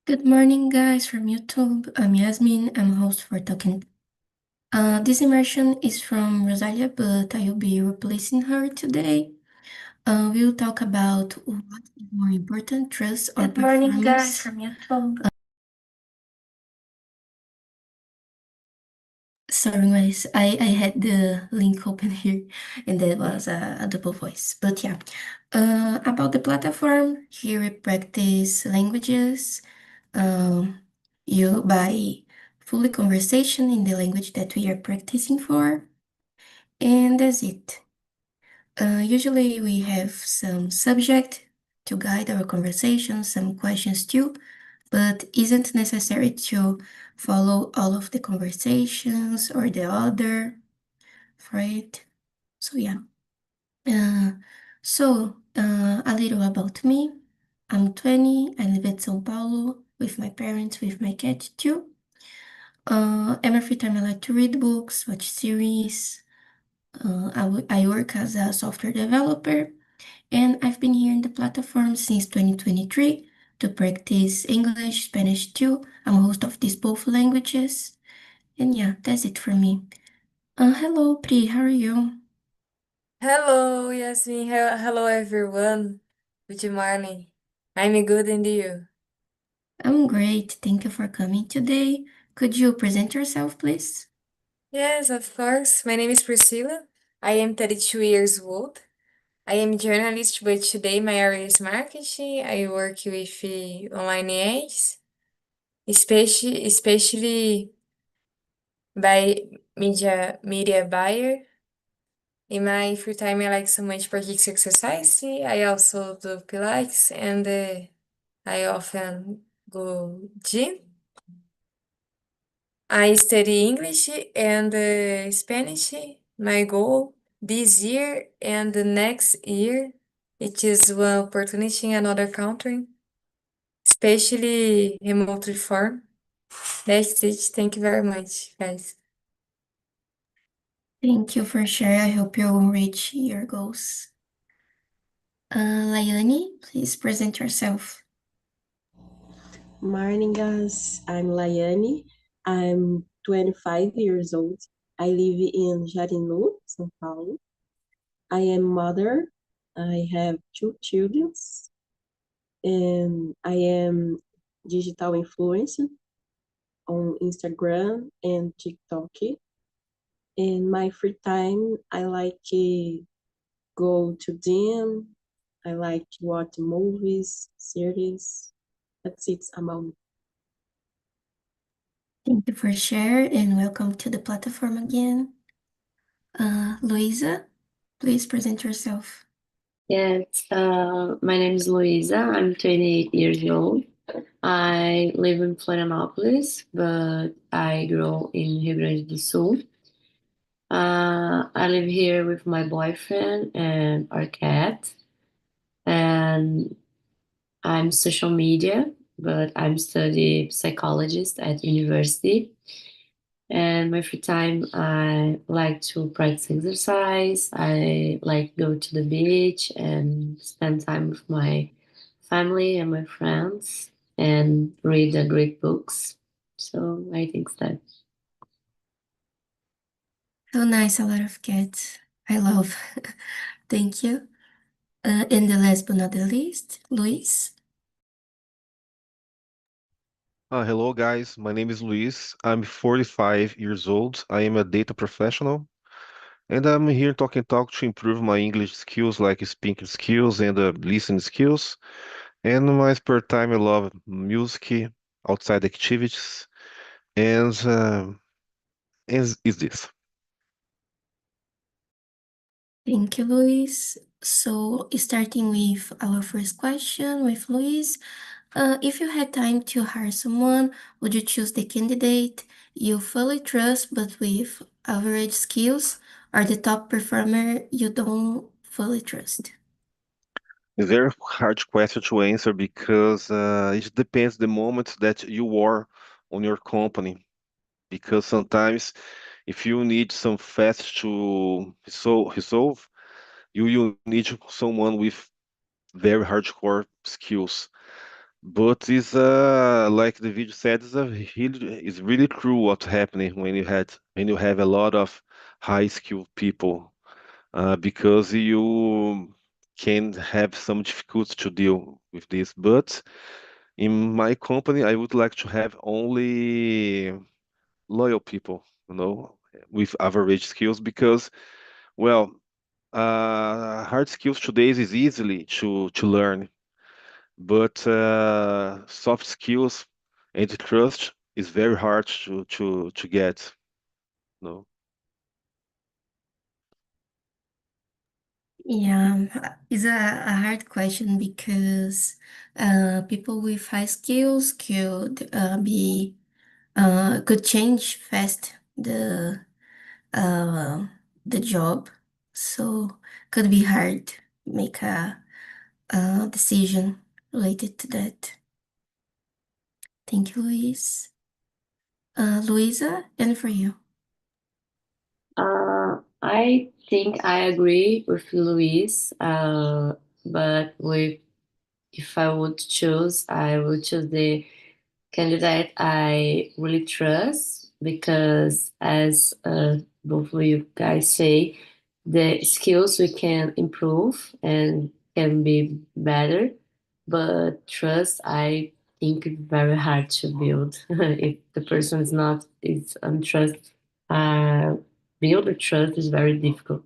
Good morning, guys, from YouTube. I'm Yasmin. I'm a host for Talking. This immersion is from Rosalia, but I will be replacing her today. We'll talk about what is more important, trust or Good morning, guys, performance. from YouTube. Sorry, guys, I had the link open here, and that was a double voice. But yeah, about the platform, here we practice languages. Um, you by fully conversation in the language that we are practicing for, and that's it. Usually we have some subject to guide our conversation, some questions too, but isn't necessary to follow all of the conversations or the order for it. So yeah. Uh, a little about me. I'm 20. I live at São Paulo with my parents, with my cat too. In my free time, I like to read books, watch series. I work as a software developer, and I've been here in the platform since 2023 to practice English, Spanish too. I'm a host of these both languages. And yeah, that's it for me. Hello, Pri, how are you? Hello, Yasmin. Hello, everyone. Good morning. I'm good, and you? I'm great. Thank you for coming today. Could you present yourself, please? Yes, of course. My name is Priscilla. I am 32 years old. I am a journalist, but today my area is marketing. I work with online ads, especially by media buyer. In my free time, I like so much practice exercise. I also do Pilates, and I often go gym. I study English and Spanish. My goal this year and the next year, it is one opportunity in another country, especially remotely form. That's it. Thank you very much, guys. Thank you for sharing. I hope you will reach your goals. Layani, please present yourself. Morning, guys. I'm Laiane. I'm 25 years old. I live in Jarinu, São Paulo. I am mother. I have two children, and I am digital influencer on Instagram and TikTok. In my free time, I like to go to gym. I like to watch movies, series. That's it about me. Thank you for sharing and welcome to the platform again. Luisa, please present yourself. Yes, my name is Luisa. I'm 28 years old. I live in Florianópolis, but I grew in Rio Grande do Sul. I live here with my boyfriend and our cat, and I'm social media, but I'm study psychologist at university. And my free time, I like to practice exercise. I like go to the beach and spend time with my family and my friends and read the great books. So I think that. So nice, a lot of cats. I love. Thank you. And the last but not the least, Luis. Hello, guys. My name is Luis. I'm 45 years old. I am a data professional, and I'm here talk to improve my English skills, like speaking skills and listening skills. And my spare time, I love music, outside activities, and is this. Thank you, Luis. So, starting with our first question with Luis, if you had time to hire someone, would you choose the candidate you fully trust but with average skills, or the top performer you don't fully trust? A very hard question to answer because it depends the moment that you are on your company. Because sometimes if you need some fast to resolve, you need someone with very hardcore skills. But it's like the video said, it's really true what's happening when you have a lot of high skilled people, because you can have some difficulty to deal with this. But in my company, I would like to have only loyal people, with average skills because, well, hard skills today is easily to learn, but soft skills and trust is very hard to get. No. Yeah, it's a hard question because people with high skills could change fast uh, the job, so could be hard make a decision related to that. Thank you, Luis. Luisa, and for you. I think I agree with Luis, but if I would choose, I would choose the candidate I really trust because, as both of you guys say, the skills we can improve and can be better, but trust I think is very hard to build. If the person is untrust, uh, build the trust is very difficult.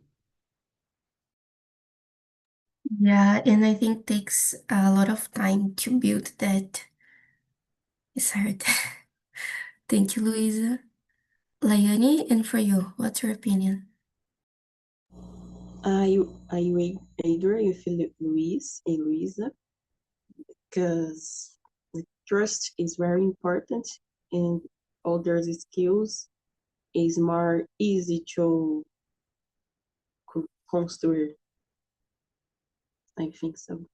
Yeah, and I think takes a lot of time to build that. It's hard. Thank you, Luisa. Layani, and for you, what's your opinion? I will agree with Luis and Luisa because trust is very important and other skills is more easy to construct. I think so.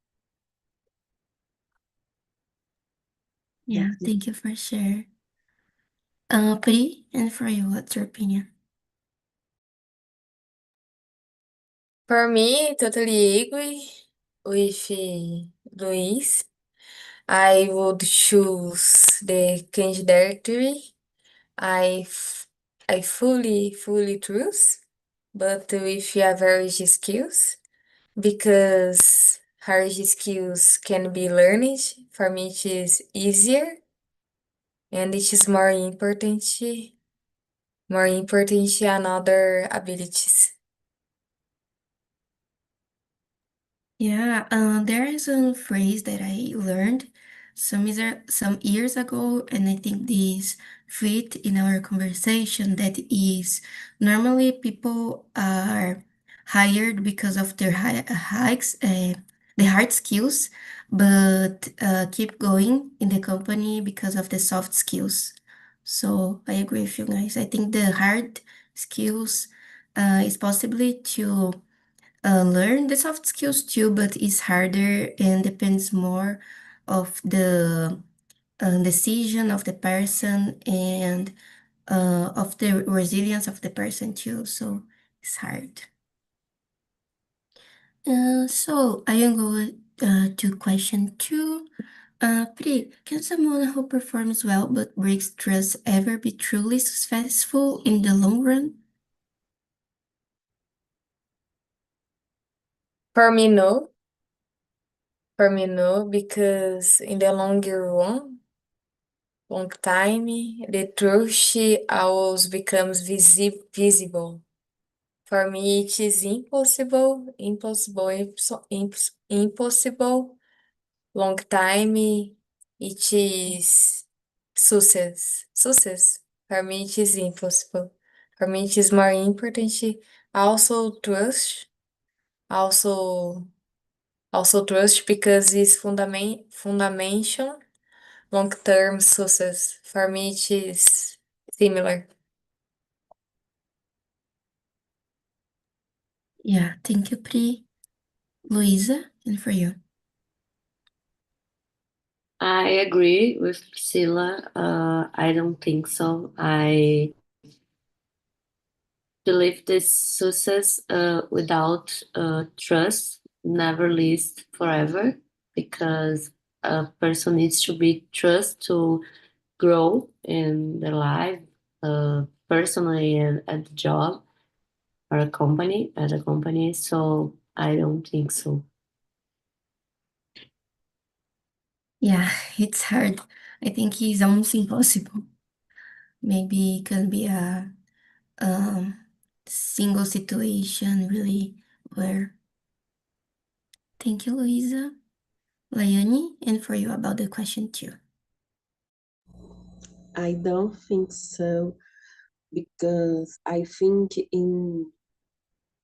Yeah, That's it. thank you for sharing. Pri, and for you, what's your opinion? For me, totally agree with Luis. I would choose the candidature I, f- I fully trust, but with average skills, because hard skills can be learned. For me, it is easier and it is more important than other abilities. Yeah, there is a phrase that I learned some years ago, and I think this fit in our conversation. That is, normally people are hired because of their the hard skills, but keep going in the company because of the soft skills. So I agree with you guys. I think the hard skills is possibly to learn the soft skills too, but it's harder and depends more of the decision of the person and of the resilience of the person too. So it's hard. So I am going to question two. Pri, can someone who performs well but breaks trust ever be truly successful in the long run? For me, no. For me, no, because in the longer run, long time, the truth always becomes visible. For me, it is impossible. Long time, it is success. For me, it is impossible. For me, it is more important. Also trust, also also trust because it's fundamental long-term success. For me, it is similar. Yeah, thank you, Pri. Luisa, and for you. I agree with Priscilla. I don't think so. I believe this success without trust never lasts forever because a person needs to be trust to grow in their life, personally and at the job or a company, at a company. So I don't think so. Yeah, it's hard. I think it's almost impossible. Maybe it can be a um, single situation really where. Thank you, Luisa. Layani, and for you about the question too. I don't think so because I think in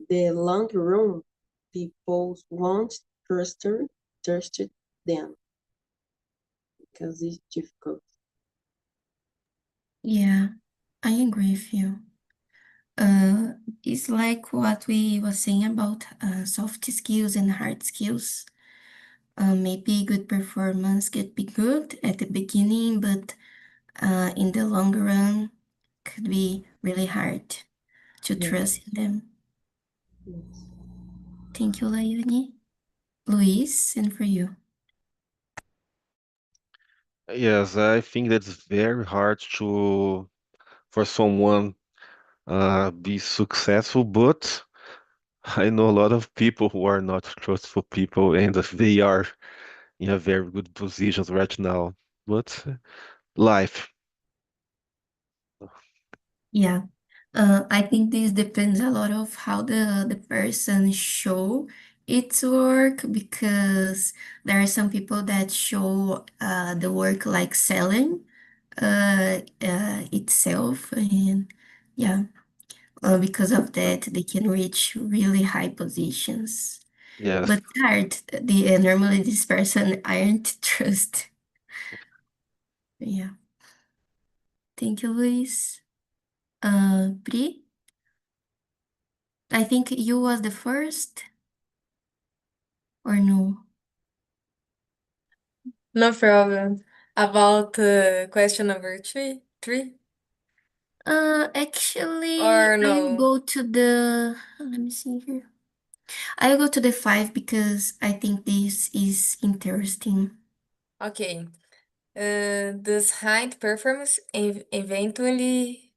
the long run, people won't trust them because it's difficult. Yeah, I agree with you. Uh, it's like what we were saying about soft skills and hard skills. Maybe good performance could be good at the beginning, but in the long run, could be really hard to Yes. trust in them. Yes. Thank you, Layani. Luis, and for you. Yes, I think that's very hard to for someone be successful, but I know a lot of people who are not trustful people and they are in a very good positions right now. But life, Yeah. I think this depends a lot of how the person show its work because there are some people that show the work like selling itself and yeah, because of that they can reach really high positions. yes. But it's hard. Normally this person aren't trust. Yeah. Thank you, Luis. Pri, I think you was the first or no? No problem. About question number three, Actually, or I'll no? go to the, let me see here. I'll go to the five because I think this is interesting. Okay. Does high performance eventually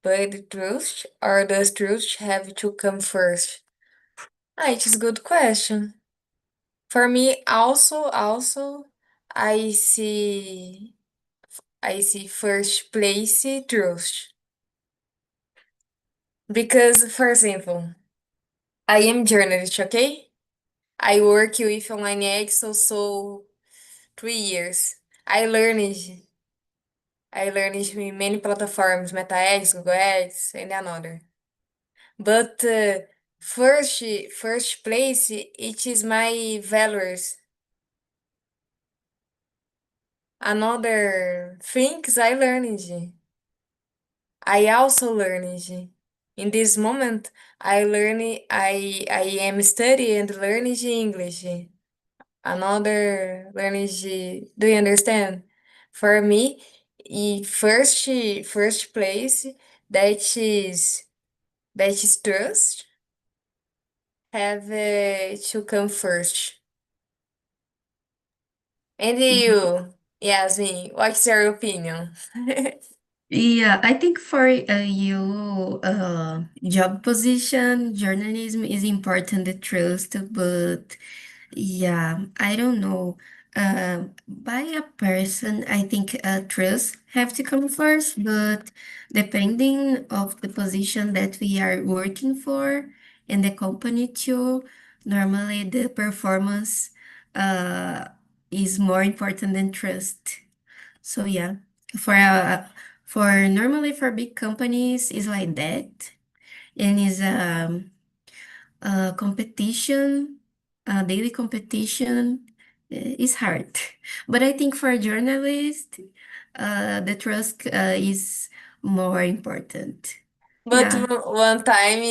build trust, or does trust have to come first? Ah, it is good question. For me, also, I see, I see first place trust. Because, for example, I am journalist, okay? I work with online Excel, so 3 years. I learned, I learned in many platforms, Meta X, Google X, and another. But first place, it is my values. Another things I learned. I also learned. In this moment, I am studying and learning English. Another learning. Do you understand? For me, first place that is that is trust have to come first. And you, Yasmin, what's your opinion? Yeah, I think for you, job position, journalism is important, the trust, but yeah, I don't know. By a person, I think trust have to come first, but depending of the position that we are working for in the company too, normally the performance uh, is more important than trust. So yeah, for normally for big companies is like that, and is competition, daily competition is hard. But I think for a journalist, the trust is more important. But Yeah. one time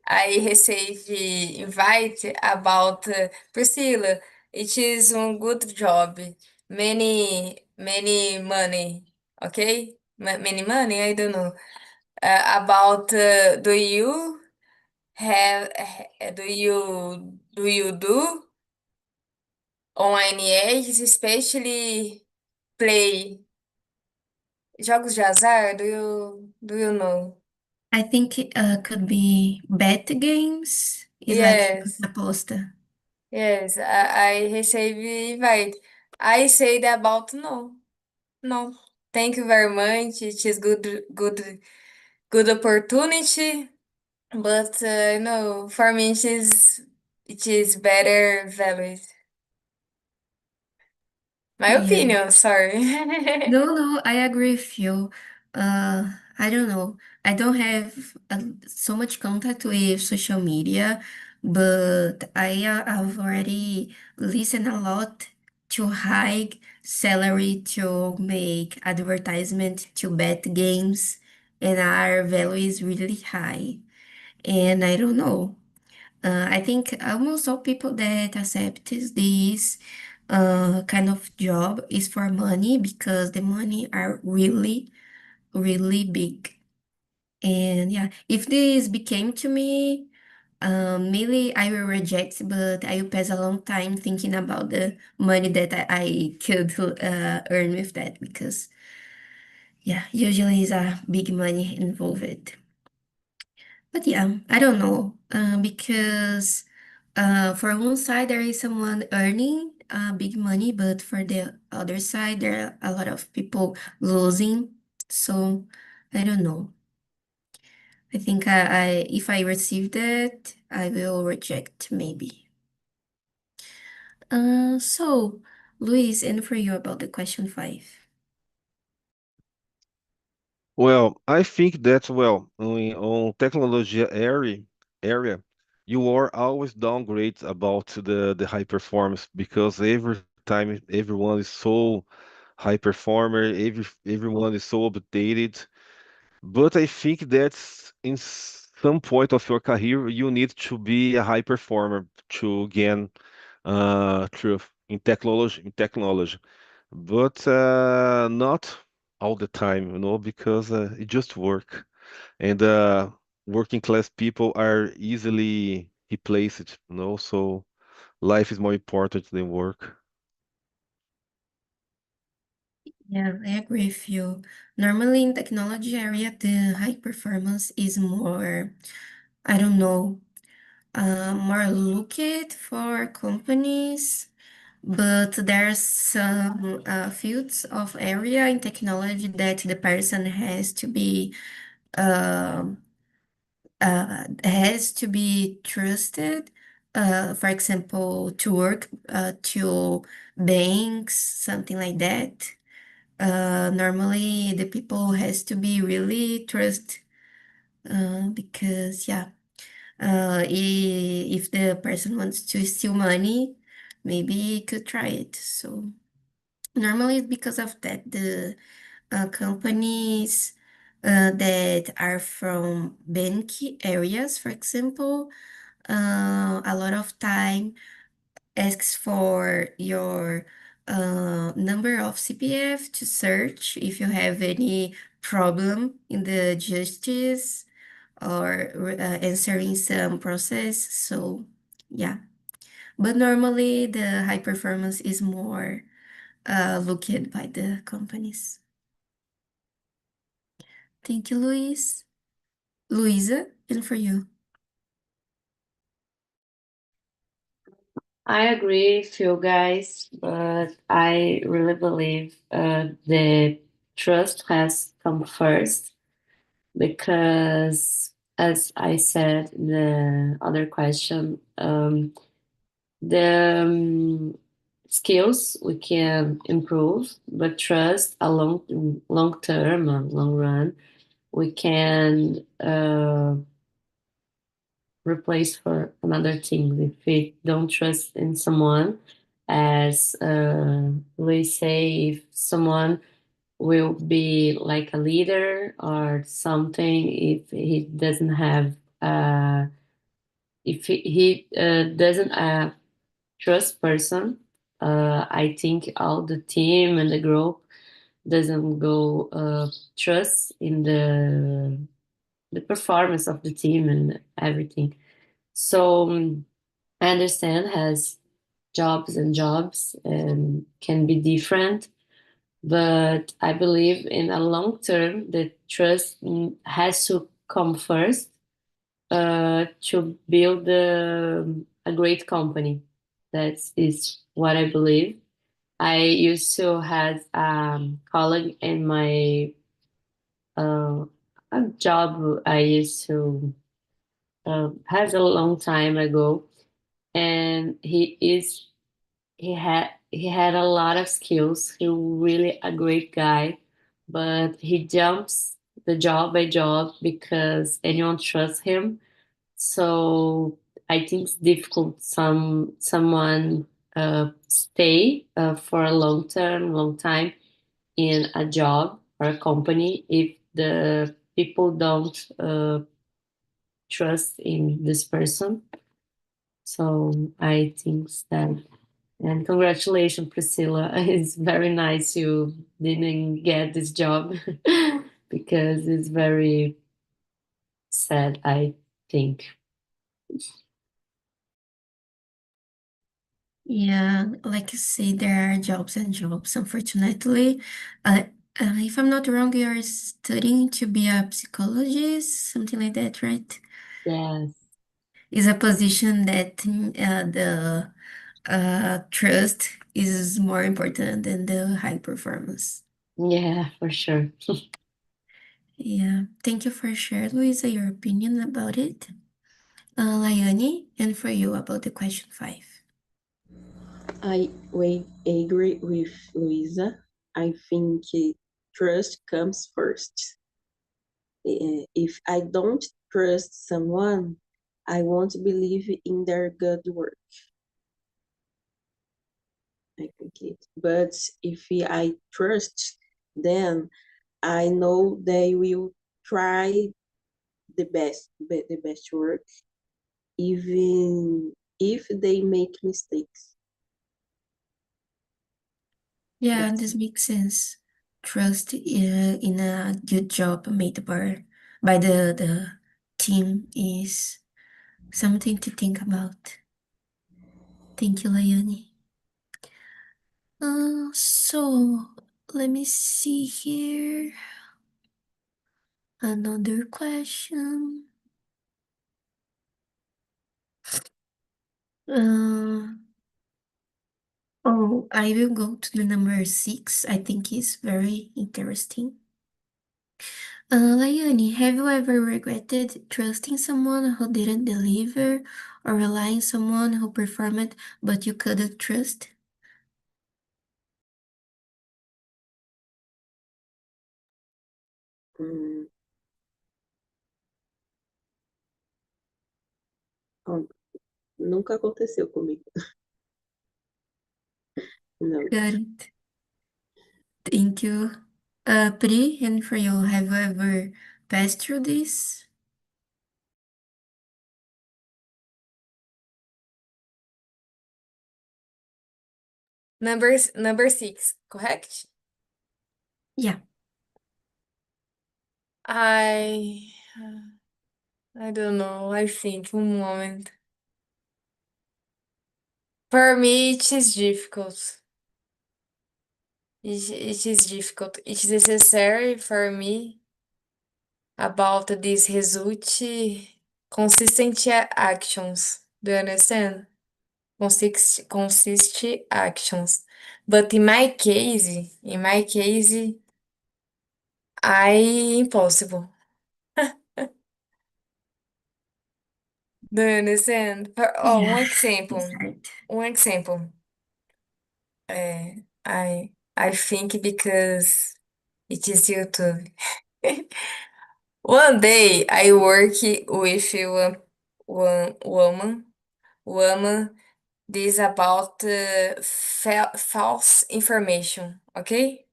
I received invite about Priscilla. It is a good job. Many money. Okay? Many money, I don't know. About do you have do you do online age, especially play jogos de azar? Do you know? I think it could be bet games. It's like Yes, aposta. yes. I receive invite. I said about no, no. Thank you very much. It is good opportunity. But no, for me it is better value. My Yeah. opinion, sorry. No, no, I agree with you. I don't know. I don't have so much contact with social media, but I've already listened a lot to high salary to make advertisement to bet games, and our value is really high. And I don't know. I think almost all people that accept this kind of job is for money because the money are really, really big. And yeah, if this became to me, maybe I will reject, but I will pass a long time thinking about the money that I could earn with that because yeah, usually is a big money involved. But yeah, I don't know. Because for one side there is someone earning big money, but for the other side there are a lot of people losing. So I don't know. I think I if I receive that, I will reject maybe. So Luis, and for you about the question 5. Well, I think that on technology area, you are always downgrade about the high performance because every time everyone is so high performer, everyone is so updated. But I think that's in some point of your career, you need to be a high performer to gain truth in technology. But not all the time, because it just work. And working class people are easily replaced, so life is more important than work. Yeah, I agree with you. Normally in technology area, the high performance is more, I don't know, more looked for companies, but there's some fields of area in technology that the person um has to be trusted. For example, to work to banks, something like that. Normally the people has to be really trust because yeah, if the person wants to steal money, maybe he could try it. So normally it's because of that the companies that are from bank areas, for example, a lot of time asks for your number of CPF to search if you have any problem in the justice or answering some process. So, yeah. But normally, the high performance is more looked at by the companies. Thank you, Luis. Luisa, and for you. I agree with you guys, but I really believe the trust has come first because, as I said in the other question, the skills we can improve, but trust a long term, a long run, we can replace for another thing if we don't trust in someone. As we say, if someone will be like a leader or something, if he doesn't have if he doesn't trust person, I think all the team and the group doesn't go trust in the performance of the team and everything. So I understand has jobs and jobs and can be different. But I believe in a long term, the trust has to come first to build a great company. That is what I believe. I used to have colleague in my uh, a job I used to has a long time ago, and he had a lot of skills. He really a great guy, but he jumps the job by job because anyone trusts him. So I think it's difficult someone stay for a long time in a job or a company if the people don't trust in this person. So I think that. And congratulations, Priscilla. It's very nice you didn't get this job because it's very sad, I think. Yeah, like you say, there are jobs and jobs, unfortunately. Uh, if I'm not wrong, you're studying to be a psychologist, something like that, right? Yes. Is a position that the trust is more important than the high performance. Yeah, for sure. Yeah, thank you for sharing, Luisa, your opinion about it. Layani, and for you about the question 5. We agree with Luisa. I think trust comes first. If I don't trust someone, I won't believe in their good work. I think it. But if I trust them, I know they will try the best work, even if they make mistakes. Yeah, That's this makes sense. Trust in a good job made by the team is something to think about. Thank you, Layani. So let me see here. Another question. Uh, I will go to the number 6. I think it's very interesting. Layani, have you ever regretted trusting someone who didn't deliver or relying on someone who performed but you couldn't trust? hum, ó, nunca aconteceu comigo. Não. Got it. Thank you. Pri, and for you, have you ever passed through this? Number 6, correct? Yeah. I I don't know. I think one moment. For me, it is difficult. It is difficult. It is necessary for me about this result consistent actions. Do you understand? Consist actions. But in my case, I impossible. Do you understand? Yeah, One it's example. hard. One example. Uh, I think because it is YouTube. One day I work with one woman. This about false information. Okay,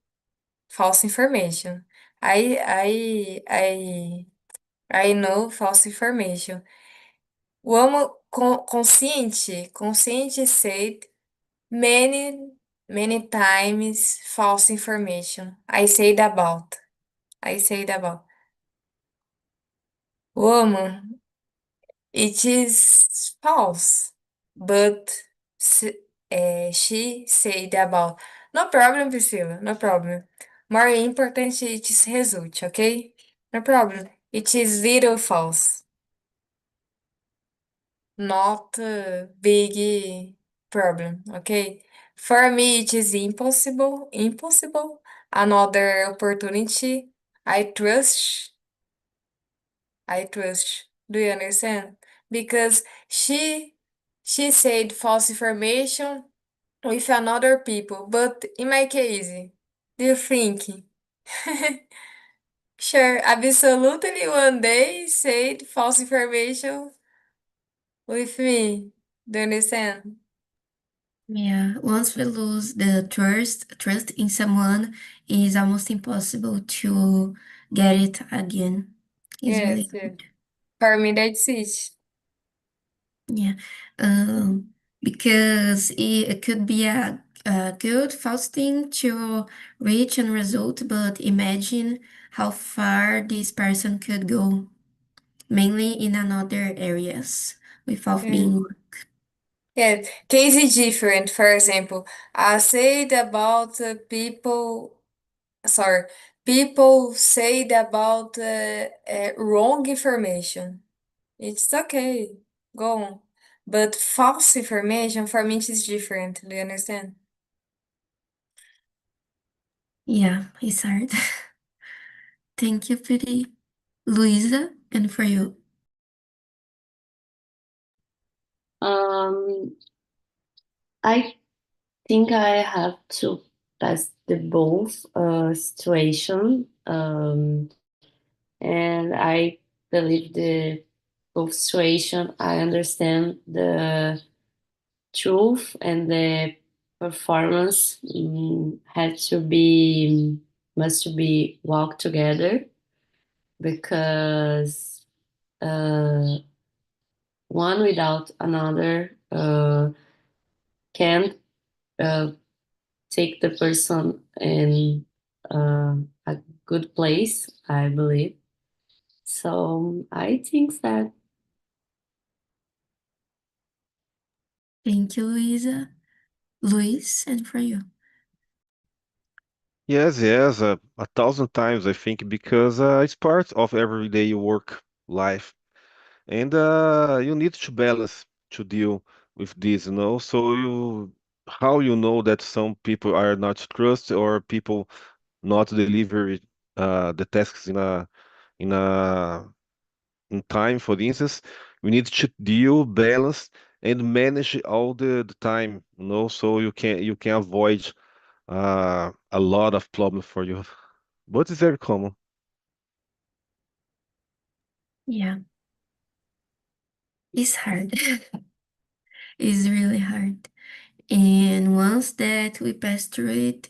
false information. I know false information. Woman consciente said many many times false information. I said about. Woman, it is false, but she said about. No problem, Priscilla, no problem. More important it is result, okay? No problem. It is little false. Not a big problem, okay? For me, it is impossible, impossible. Another opportunity. I trust, I trust. Do you understand? Because she said false information with another people, but in my case, do you think? Sure, absolutely one day said false information with me. Do you understand? Yeah, once we lose the trust in someone, it's almost impossible to get it again. It's really Yes, yes. For me, that's it. yeah, because it could be a good false thing to reach a result, but imagine how far this person could go, mainly in another areas, without Yeah. being. Yeah, case is different. For example, I said about people, sorry, people said about wrong information. It's okay, go on. But false information for me is different. Do you understand? Yeah, it's hard. Thank you, Piri. Luisa, and for you. Um, I think I have to pass the both situation, and I believe the both situation. I understand the truth and the performance had to be must be walk together because one without another can't uh, take the person in a good place, I believe. So I think that Thank you, Luisa. Luis, and for you. Yes, yes, a thousand times I think because it's part of everyday work life, and you need to balance to deal with this, you know. So how you know that some people are not trust or people not deliver the tasks in a in time, for instance, we need to deal, balance, and manage all the time, you know, so you can avoid a lot of problems for you. But it's very common. Yeah, it's hard. It's really hard. And once that we pass through it,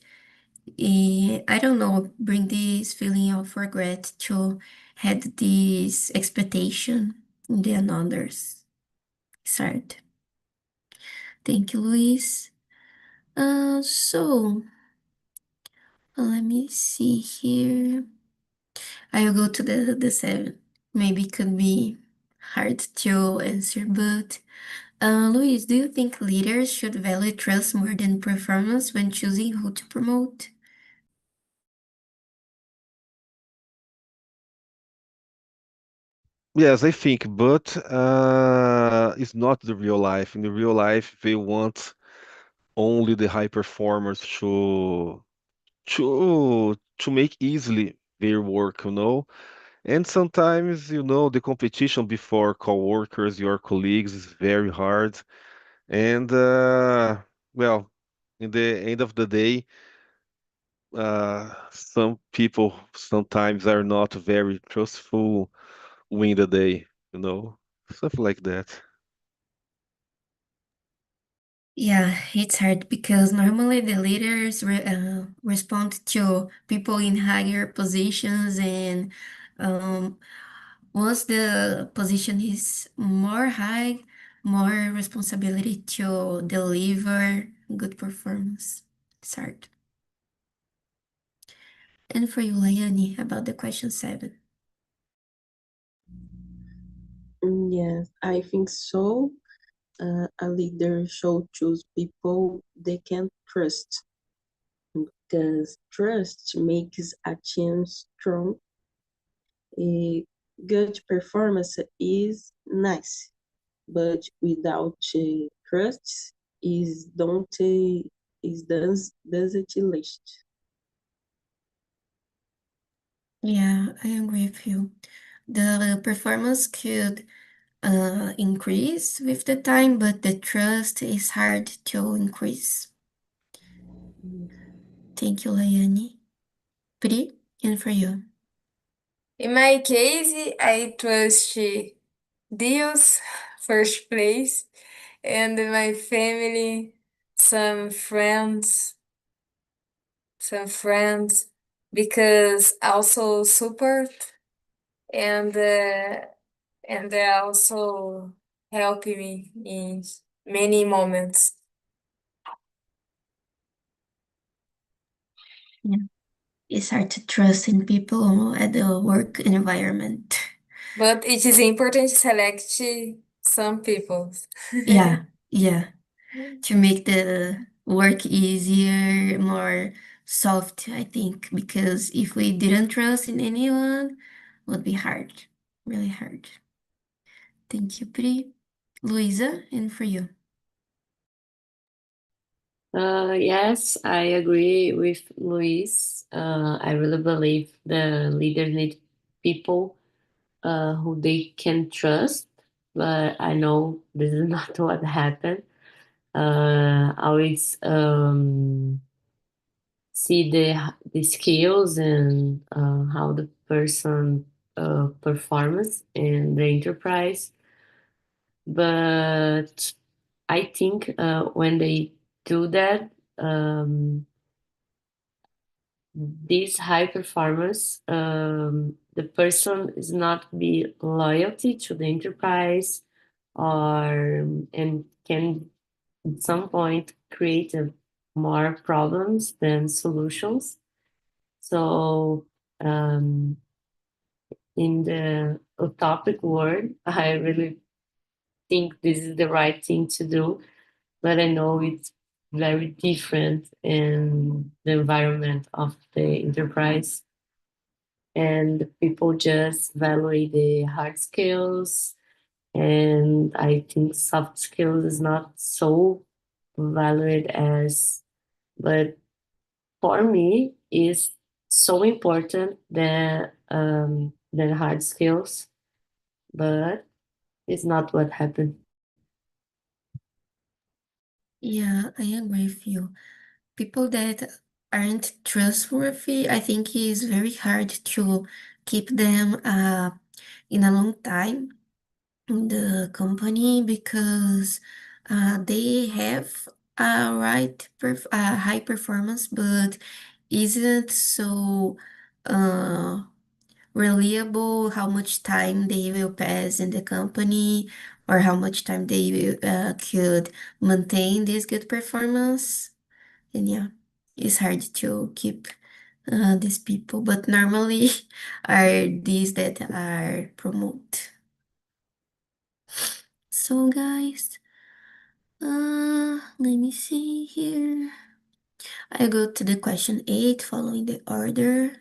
I don't know, bring this feeling of regret to had this expectation in the others. It's hard. Thank you, Luis. So let me see here. I will go to the seven. Maybe it could be hard to answer, but Luis, do you think leaders should value trust more than performance when choosing who to promote? Yes, I think, but it's not the real life. In the real life, they want only the high performers to make easily their work, you know. And sometimes, you know, the competition before coworkers, your colleagues is very hard. And well, in the end of the day, some people sometimes are not very trustful win the day, you know, stuff like that. Yeah, it's hard because normally the leaders respond to people in higher positions, and um, once the position is more high, more responsibility to deliver good performance. It's hard. And for you, Layani, about the question seven. Yes, I think so. a leader should choose people they can trust, because trust makes a team strong. A good performance is nice, but without trust is don't is doesn't last. Yeah, I agree with you. The performance could increase with the time, but the trust is hard to increase. Thank you, Layani. Pri, and for you. In my case, I trust Deus first place, and my family, some friends, some friends, because also support and they also help me in many moments. Yeah. It's hard to trust in people at the work environment. But it is important to select some people. Yeah, yeah. To make the work easier, more soft, I think, because if we didn't trust in anyone, it would be hard, really hard. Thank you, Pri. Luisa, and for you. Yes, I agree with Luis. I really believe the leaders need people who they can trust, but I know this is not what happened. Always see the skills and how the person performs in the enterprise. But I think when they do that, these high performers, the person is not be loyalty to the enterprise, or and can at some point create more problems than solutions. So in the utopic world, I really think this is the right thing to do, but I know it's very different in the environment of the enterprise, and people just value the hard skills, and I think soft skills is not so valued as, but for me is so important than hard skills, but it's not what happened. Yeah, I agree with you. People that aren't trustworthy, I think it's very hard to keep them in a long time in the company because they have a high performance, but isn't so uh, reliable how much time they will pass in the company or how much time they will, could maintain this good performance. And yeah, it's hard to keep these people, but normally are these that are promoted. So guys, let me see here. I go to the question 8, following the order.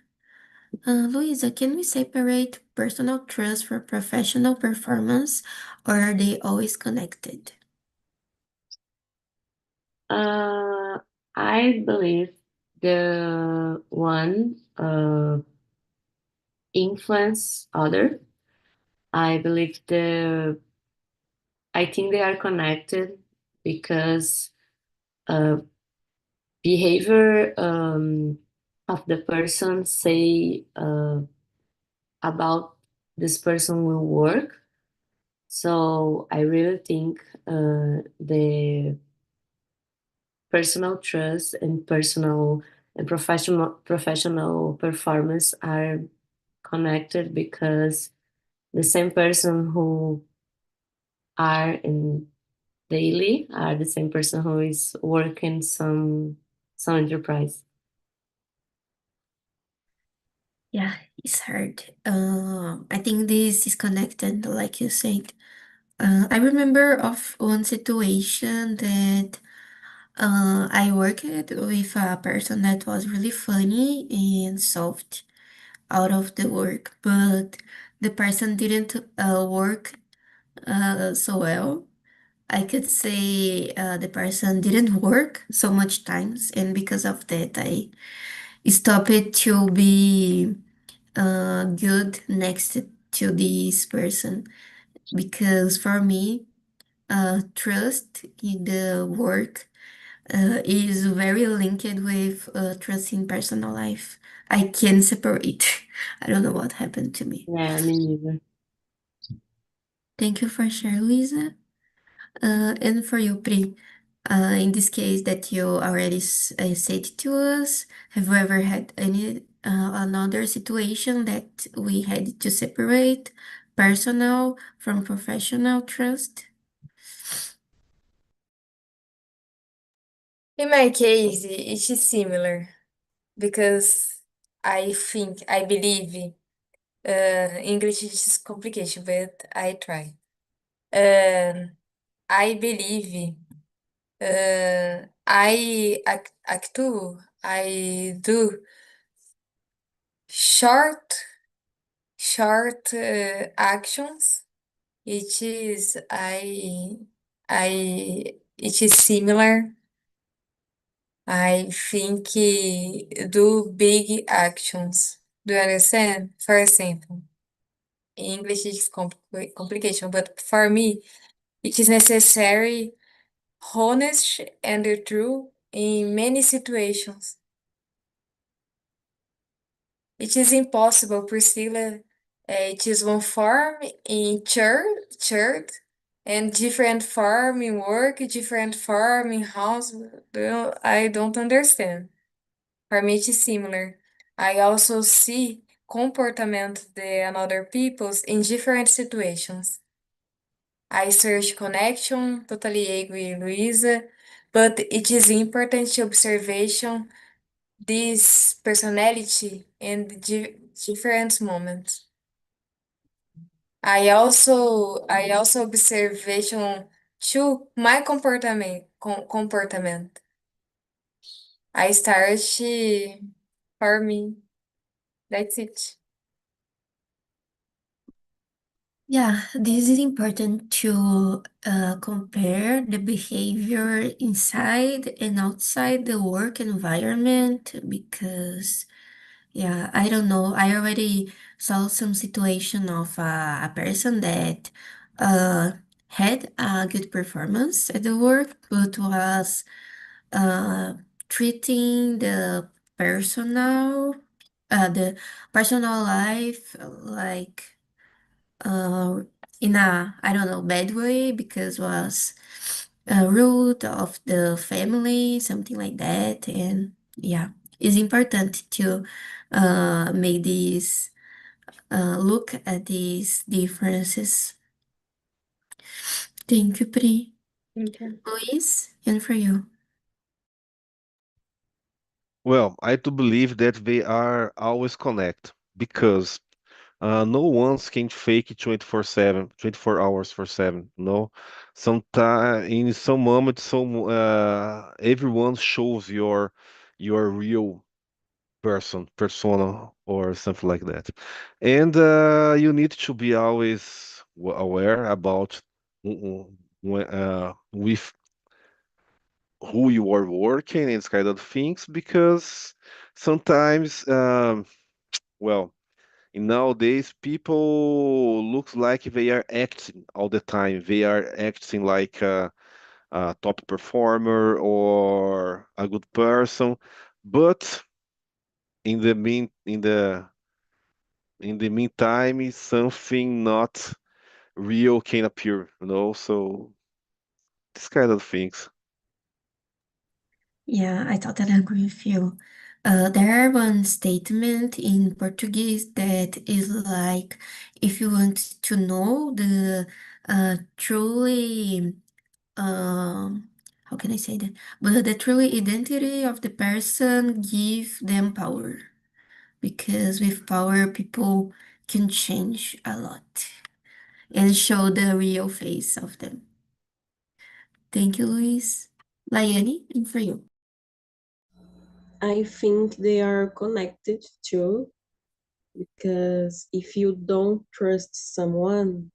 Luisa, can we separate personal trust from professional performance, or are they always connected? I believe the one influence other. I believe I think they are connected because uh, behavior of the person say about this person will work. So I really think the personal trust and personal and professional performance are connected, because the same person who are in daily are the same person who is working some enterprise. Yeah, it's hard. I think this is connected, like you said. I remember of one situation that I worked with a person that was really funny and soft out of the work, but the person didn't work so well. I could say the person didn't work so much times, and because of that, I stopped to be good next to this person because for me, trust in the work is very linked with trust in personal life. I can separate. I don't know what happened to me. Yeah, me neither. Thank you for sharing, Luisa. And for you, Pri, in this case that you already said to us, have you ever had any another situation that we had to separate personal from professional trust? In my case, it is similar because I believe, English is complication, but I try. Um, I believe, I do short, short actions. It is similar. I think do big actions. Do you understand? For example, English is complication, but for me, it is necessary, honest and true in many situations. It is impossible, Priscilla. It is one form in church, and different form in work, different form in house. I don't understand. For me, it is similar. I also see comportament the another people's in different situations. I search connection, totally agree, Luisa, but it is important to observation this personality in different moments. I also observation to my comportament. I start for me. That's it. Yeah, this is important to compare the behavior inside and outside the work environment because, yeah, I don't know. I already saw some situation of a person that uh, had a good performance at the work, but was uh, treating the personal life like uh, in a I don't know bad way because was rude of the family, something like that, and yeah, it's important to make these look at these differences. Thank you, Pri. Thank you. Luis, and for you. Well, I do believe that they are always connect because no one's can fake it 24/7, 24 hours for 7. No, sometime in some moments, everyone shows your real persona or something like that, and you need to be always aware about with who you are working and these kind of things because sometimes well nowadays people looks like they are acting all the time. They are acting like a top performer or a good person, but in the meantime something not real can appear, so this kind of things. Yeah, I totally agree with you. There are one statement in Portuguese that is like, if you want to know the truly, how can I say that? But the truly identity of the person, give them power. Because with power, people can change a lot. and show the real face of them. Thank you, Luis. Laiane, and for you. I think they are connected too, because if you don't trust someone,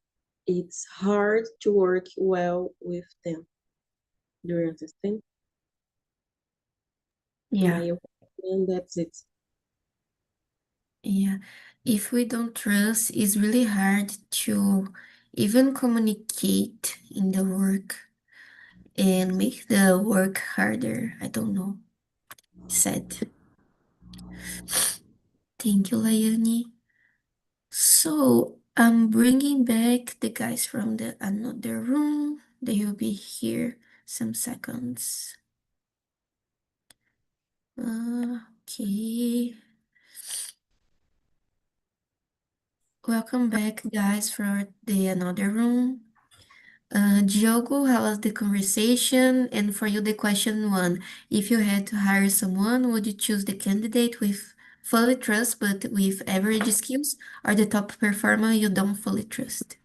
it's hard to work well with them. Do you understand? Yeah, My opinion, that's it. yeah. If we don't trust, it's really hard to even communicate in the work and make the work harder. I don't know. Sad. Thank you, Laiane. So I'm bringing back the guys from the another room. They will be here some seconds. Okay. Welcome back, guys, for the another room. Diogo, how was the conversation? And for you, the question one: if you had to hire someone, would you choose the candidate with fully trust but with average skills, or the top performer you don't fully trust?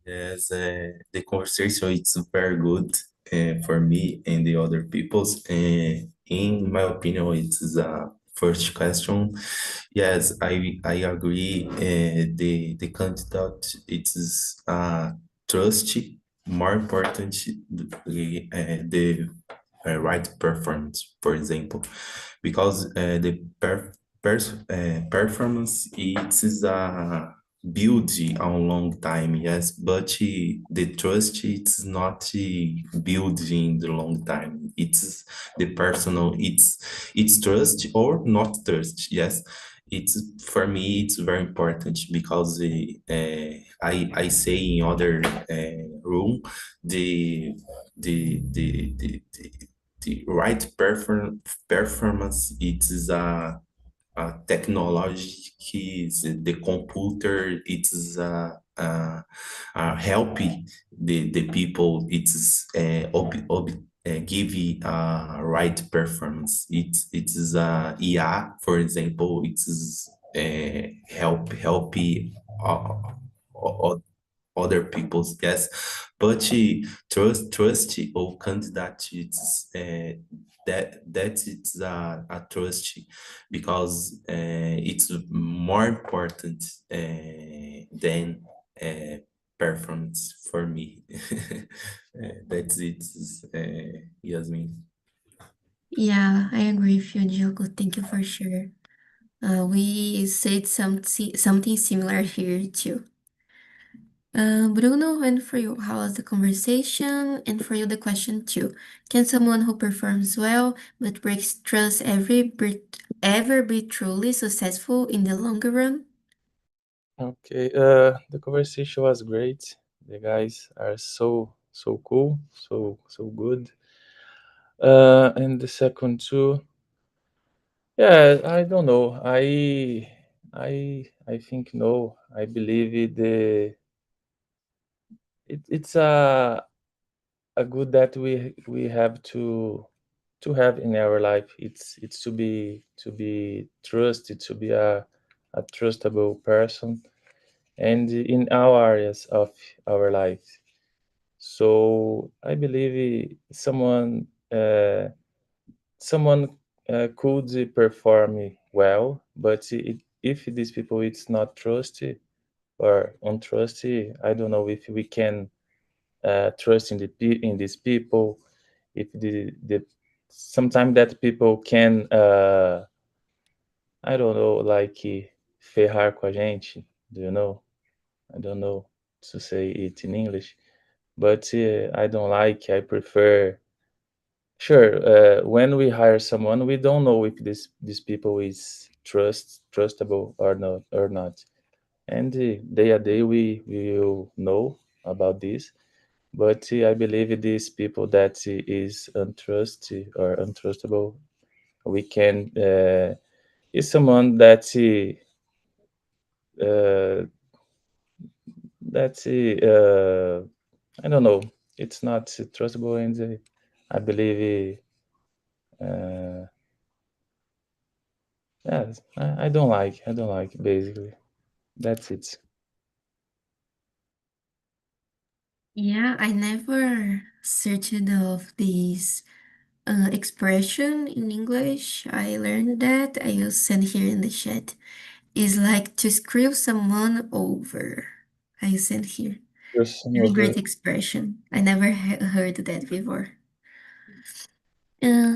Yes, the conversation is very good for me and the other people's. In my opinion, it is a first question. Yes, I agree. The candidate it is trust more important the right performance, for example, because the performance it is a build on long time, yes, but the trust it's not built in the long time. It's the personal, it's trust or not trust, yes. It's for me it's very important because I say in other room the the right performance it is a technology is the computer it's helping the people it's give right performance it is IA for example it is help uh, other people's guess, but trust or candidate it's that it's a trust because it's more important than performance for me. That's it, Yasmin. Yeah, I agree with you, Diogo. Thank you for sure. We said something similar here too. Bruno, and for you, how was the conversation? And for you, the question two: can someone who performs well but breaks trust ever be truly successful in the longer run? Okay, the conversation was great. The guys are so cool, so good. And the second two, yeah, I don't know. I think no. I believe it's a good that we have to have in our life. It's to be trusted, to be a trustable person, and in all areas of our life. So I believe someone could perform well, but if these people it's not trusted or untrusted, I don't know if we can trust in in these people. If the sometimes that people can I don't know like ferrar com a gente. Do you know? I don't know to say it in English, but I don't like. I prefer. Sure, when we hire someone, we don't know if this people is trustable or not. And day a day we will know about this. But I believe these people that is untrusted or untrustable, we can is someone uh, that I don't know. It's not trustable, and I believe. Uh, Yes, I don't like. I don't like basically. That's it. Yeah, I never searched of this expression in English. I learned that. I will send here in the chat. Is like to screw someone over. I sent here. Just Really over. great expression. I never heard that before.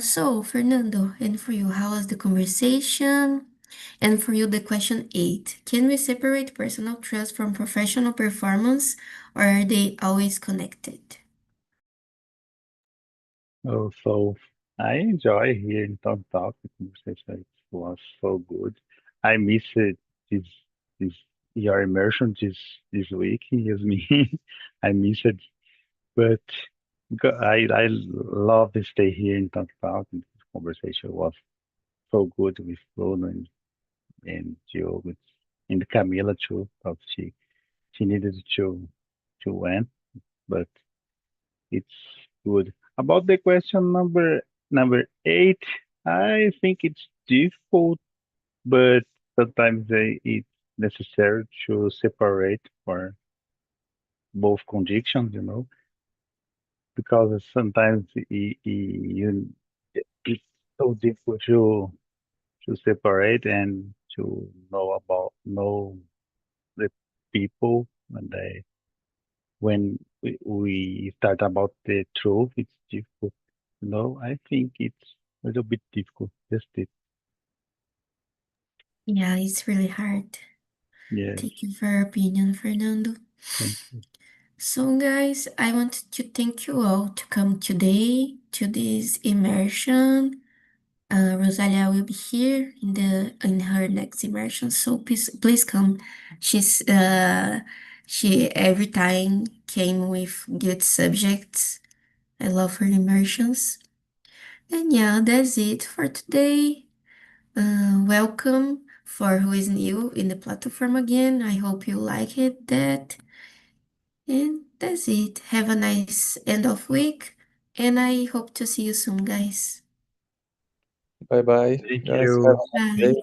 So, Fernando, and for you, how was the conversation? And for you, the question 8. Can we separate personal trust from professional performance, or are they always connected? Oh, so I enjoy hearing Talk Talk. The conversation was so good. I missed this your immersion this week. Yes, me. I miss it, but I love to stay here in Talk Talk. And this conversation was so good with Bruno and Joe and Camila too. But she needed to win, but it's good. About the question number 8, I think it's difficult, but sometimes it's necessary to separate for both conditions, because sometimes it's so difficult to separate and to know the people when we start about the truth, it's difficult. I think it's a little bit difficult. Just it. Yeah, it's really hard. Yes. Thank you for your opinion, Fernando. Thank you. So, guys, I want to thank you all to come today to this immersion. Rosalia will be here in her next immersion, so please come. She every time came with good subjects. I love her immersions. And yeah, that's it for today. Welcome for who is new in the platform again. I hope you like it. And that's it. Have a nice end of week, and I hope to see you soon, guys. Bye bye, Thank guys. Have you. a nice Bye. day.